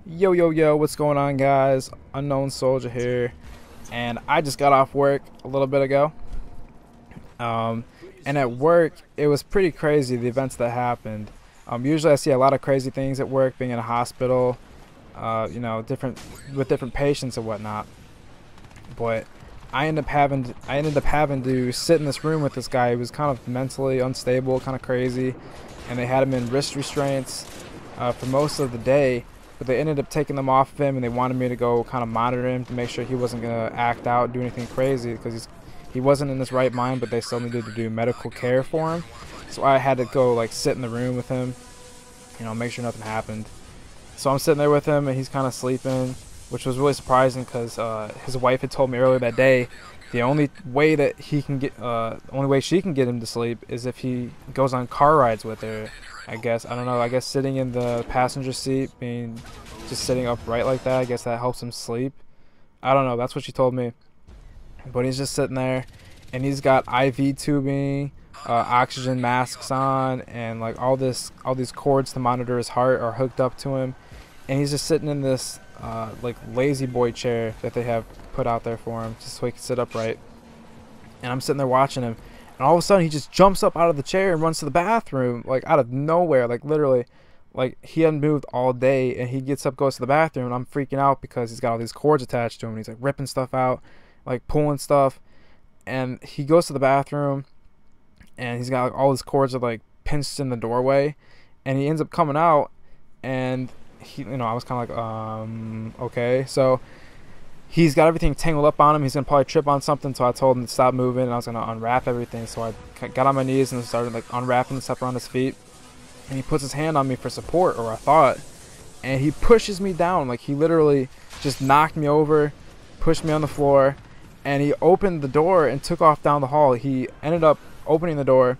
Yo, yo, yo, what's going on, guys? UnkknownSoldier here, and I just got off work a little bit ago. Um, and at work, it was pretty crazy, the events that happened. Usually I see a lot of crazy things at work, being in a hospital, with different patients and whatnot. But I ended up having to sit in this room with this guy who was kind of mentally unstable, kind of crazy, and they had him in wrist restraints for most of the day. But they ended up taking them off of him, and they wanted me to go kind of monitor him to make sure he wasn't going to act out, do anything crazy, because he wasn't in his right mind, but they still needed to do medical care for him. So I had to go like sit in the room with him, make sure nothing happened. So I'm sitting there with him, and he's kind of sleeping, which was really surprising because his wife had told me earlier that day the only way that she can get him to sleep is if he goes on car rides with her. I guess, I don't know, I guess sitting in the passenger seat, just sitting upright like that, I guess that helps him sleep. I don't know, that's what she told me. But he's just sitting there, and he's got IV tubing, oxygen masks on, and like all these cords to monitor his heart are hooked up to him. And he's just sitting in this like lazy boy chair that they have put out there for him, just so he can sit upright. And I'm sitting there watching him, and all of a sudden he just jumps up out of the chair and runs to the bathroom, like out of nowhere, like literally, like he hadn't moved all day, and he gets up, goes to the bathroom, and I'm freaking out because he's got all these cords attached to him, and he's like ripping stuff out, like pulling stuff. And he goes to the bathroom, and he's got like all his cords are like pinched in the doorway, and he ends up coming out, and I was kind of like, okay. So he's got everything tangled up on him. He's gonna probably trip on something, so I told him to stop moving, and I was gonna unwrap everything. So I got on my knees and started like unwrapping the stuff around his feet, and he puts his hand on me for support, or I thought, and he pushes me down. Like he literally just knocked me over, pushed me on the floor, and he opened the door and took off down the hall. He ended up opening the door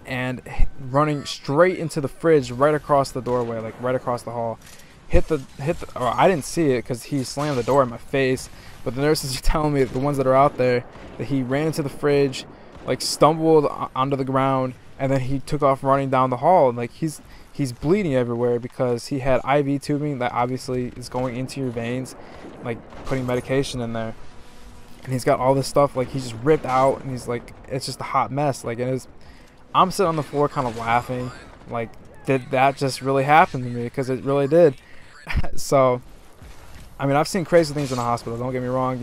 and running straight into the fridge right across the doorway, like right across the hall. I didn't see it because he slammed the door in my face, but the nurses are telling me, the ones that are out there, that he ran into the fridge, like stumbled onto the ground, and then he took off running down the hall, and like he's bleeding everywhere because he had IV tubing that obviously is going into your veins, like putting medication in there. And he's got all this stuff, like he's just ripped out, and he's like, it's just a hot mess. Like, I'm sitting on the floor kind of laughing, like, did that just really happen to me? Because it really did. So, I mean, I've seen crazy things in the hospital, don't get me wrong,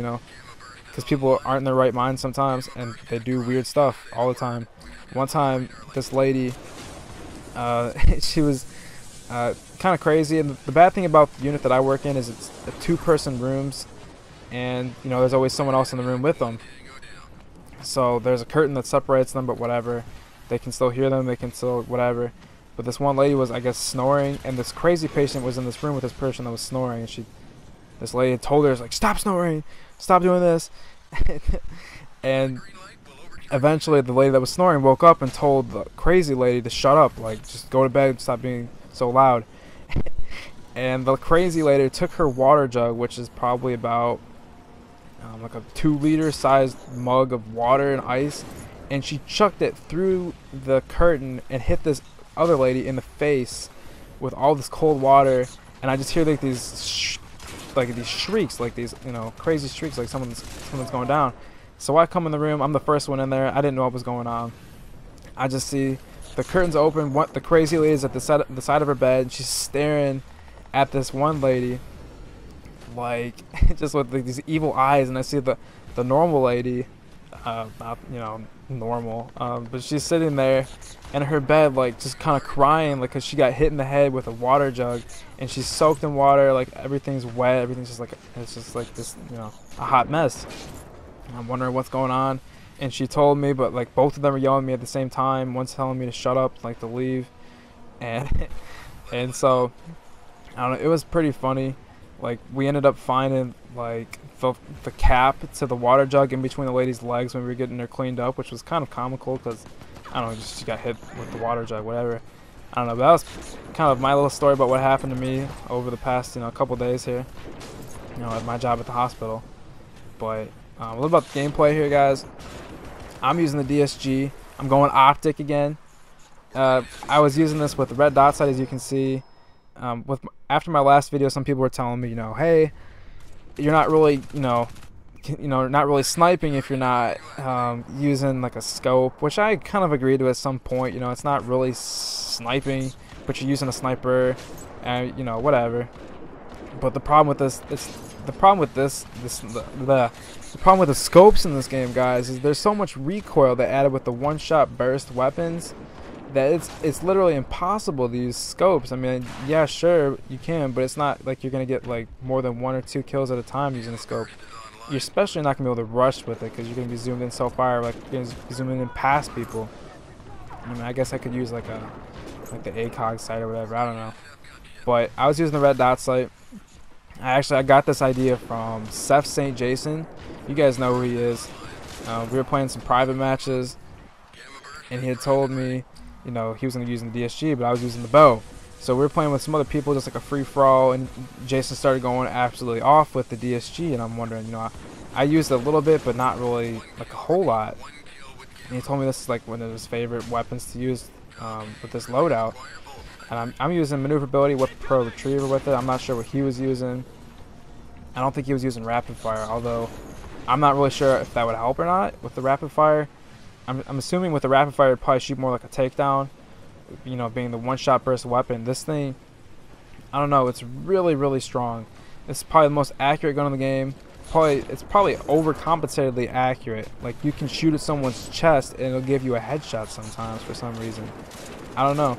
because people aren't in their right mind sometimes, and they do weird stuff all the time. One time, this lady, she was kind of crazy, and the bad thing about the unit that I work in is it's a two-person rooms, and, there's always someone else in the room with them. So there's a curtain that separates them, but whatever. They can still hear them, they can still whatever. But this one lady was, I guess, snoring, and this crazy patient was in this room with this person that was snoring, and this lady had told her, like, stop snoring, stop doing this. And eventually the lady that was snoring woke up and told the crazy lady to shut up, like, just go to bed, stop being so loud. And the crazy lady took her water jug, which is probably about like a 2-liter sized mug of water and ice, and she chucked it through the curtain and hit this other lady in the face with all this cold water. And I just hear like these shrieks, like these crazy shrieks, like someone's going down. So I come in the room, I'm the first one in there, I didn't know what was going on. I just see the curtains open, the crazy lady's at the side of her bed, and she's staring at this one lady, like just with like, these evil eyes. And I see the normal lady, not normal, but she's sitting there in her bed, like just kind of crying, like, because she got hit in the head with a water jug, and she's soaked in water, like everything's wet, everything's just like, it's just like this, a hot mess. And I'm wondering what's going on, and she told me, but like both of them were yelling at me at the same time. One's telling me to shut up, like to leave, and so I don't know, it was pretty funny. Like, we ended up finding like the cap to the water jug in between the lady's legs when we were getting her cleaned up, which was kind of comical because, I don't know, she got hit with the water jug, whatever. I don't know, but that was kind of my little story about what happened to me over the past, couple days here, at my job at the hospital. But a little about the gameplay here, guys. I'm using the DSG. I'm going optic again. I was using this with the red dot sight, as you can see. After my last video, some people were telling me, hey, you're not really, not really sniping if you're not using like a scope, which I kind of agreed to at some point. It's not really sniping, but you're using a sniper, and whatever. But the problem with the problem with the scopes in this game, guys, is there's so much recoil that added with the one-shot burst weapons that it's literally impossible to use scopes. I mean, yeah, sure you can, but it's not like you're gonna get like more than 1 or 2 kills at a time using a scope. You're especially not gonna be able to rush with it because you're gonna be zoomed in so far, like you're gonna be zooming in past people. I mean, I guess I could use like the ACOG sight or whatever. I don't know, but I was using the red dot sight. I got this idea from Seth St. Jason. You guys know who he is. We were playing some private matches, and he had told me, he was going to use the DSG, but I was using the bow. So we were playing with some other people, just like a free-for-all, and Jason started going absolutely off with the DSG, and I'm wondering, I used it a little bit, but not really like a whole lot. And he told me this is like one of his favorite weapons to use with this loadout. And I'm using maneuverability with Pro Retriever with it. I'm not sure what he was using. I don't think he was using rapid fire, although I'm not really sure if that would help or not with the rapid fire. I'm assuming with the rapid fire it'd probably shoot more like a takedown, being the one-shot burst weapon. This thing, I don't know, it's really, really strong. It's probably the most accurate gun in the game. It's probably overcompensatedly accurate. Like, you can shoot at someone's chest and it'll give you a headshot sometimes for some reason. I don't know.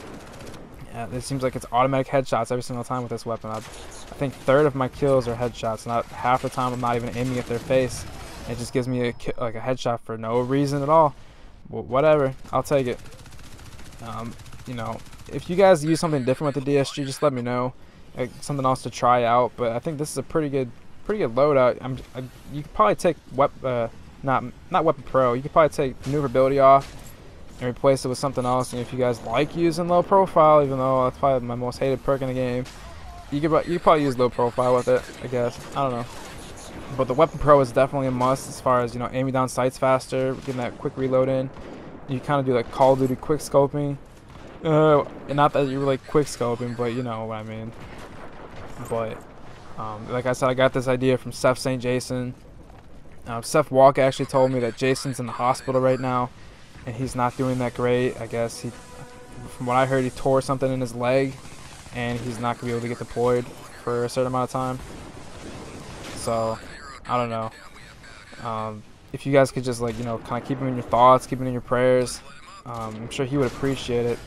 Yeah, it seems like it's automatic headshots every single time with this weapon. I think 1/3 of my kills are headshots. Not half the time I'm not even aiming at their face. It just gives me a headshot for no reason at all. Well, whatever, I'll take it. If you guys use something different with the DSG, just let me know. Something else to try out. But I think this is a pretty good loadout. You could probably take not Weapon Pro. You could probably take maneuverability off and replace it with something else. And if you guys like using low profile, even though that's probably my most hated perk in the game, you could probably use low profile with it, I guess. I don't know. But the Weapon Pro is definitely a must as far as, aiming down sights faster, getting that quick reload in. You kind of do like Call of Duty quick scoping. And not that you're like quick scoping, but you know what I mean. But like I said, I got this idea from Seth St. Jason. Seth Walker actually told me that Jason's in the hospital right now, and he's not doing that great. I guess from what I heard, he tore something in his leg, and he's not gonna be able to get deployed for a certain amount of time. So I don't know. If you guys could just kind of keep him in your thoughts, keep him in your prayers. I'm sure he would appreciate it.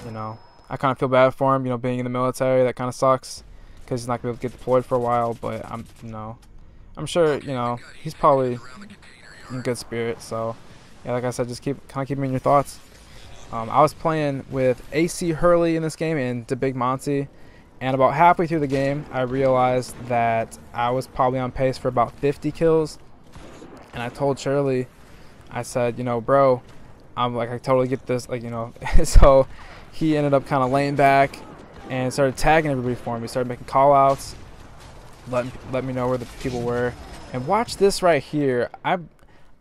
I kind of feel bad for him. Being in the military, that kind of sucks because he's not gonna be able to get deployed for a while. But I'm sure he's probably in good spirit. So yeah, like I said, just keep him in your thoughts. I was playing with AC Hurley in this game and the Big Monty, and about halfway through the game, I realized that I was probably on pace for about 50 kills. And I told Shirley, I said, bro, I totally get this, so he ended up kind of laying back and started tagging everybody for me. Started making call outs, let me know where the people were. And watch this right here.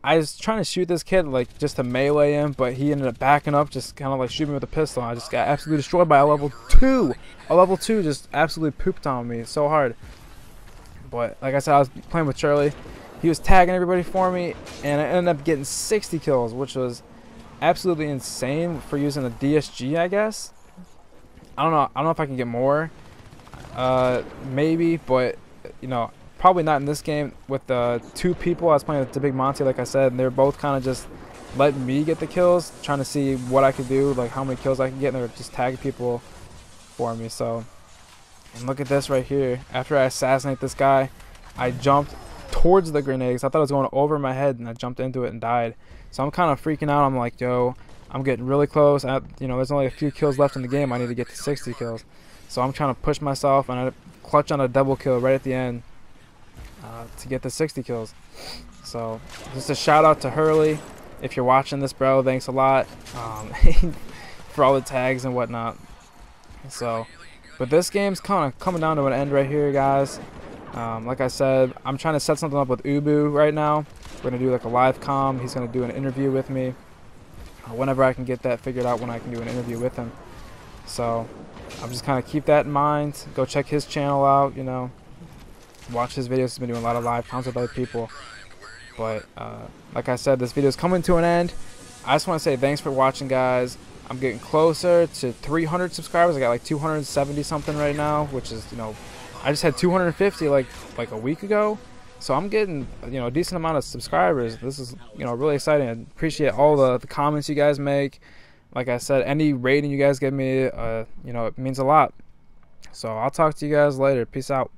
I was trying to shoot this kid just to melee him, but he ended up backing up, just kind of shooting me with a pistol. I just got absolutely destroyed by a level 2. A level 2 just absolutely pooped on me so hard. But like I said, I was playing with Shirley. He was tagging everybody for me, and I ended up getting 60 kills, which was absolutely insane for using a DSG, I guess. I don't know if I can get more. Maybe, but probably not in this game. With the 2 people I was playing with, the Big Monty, like I said, and they're both kind of just letting me get the kills, trying to see what I could do, how many kills I could get, and they're just tagging people for me. So, and look at this right here. After I assassinate this guy, I jumped towards the grenades. I thought it was going over my head, and I jumped into it and died. So I'm kind of freaking out. I'm like, yo, I'm getting really close. There's only a few kills left in the game. I need to get to 60 kills. So I'm trying to push myself, and I clutch on a double kill right at the end to get the 60 kills. So just a shout out to Hurley. If you're watching this, bro, thanks a lot for all the tags and whatnot. So, but this game's kind of coming down to an end right here, guys. Like I said, I'm trying to set something up with Ubu right now. We're going to do a live comm. He's going to do an interview with me. Whenever I can get that figured out, when I can do an interview with him. So, I'm just kind of keep that in mind. Go check his channel out, you know. Watch his videos. He's been doing a lot of live content with other people. But like I said, this video is coming to an end. I just want to say thanks for watching, guys. I'm getting closer to 300 subscribers. I got like 270 something right now, which is, you know, I just had 250 like a week ago. So I'm getting, you know, a decent amount of subscribers. This is, you know, really exciting. I appreciate all the comments you guys make. Like I said, any rating you guys give me, you know, it means a lot. So I'll talk to you guys later. Peace out.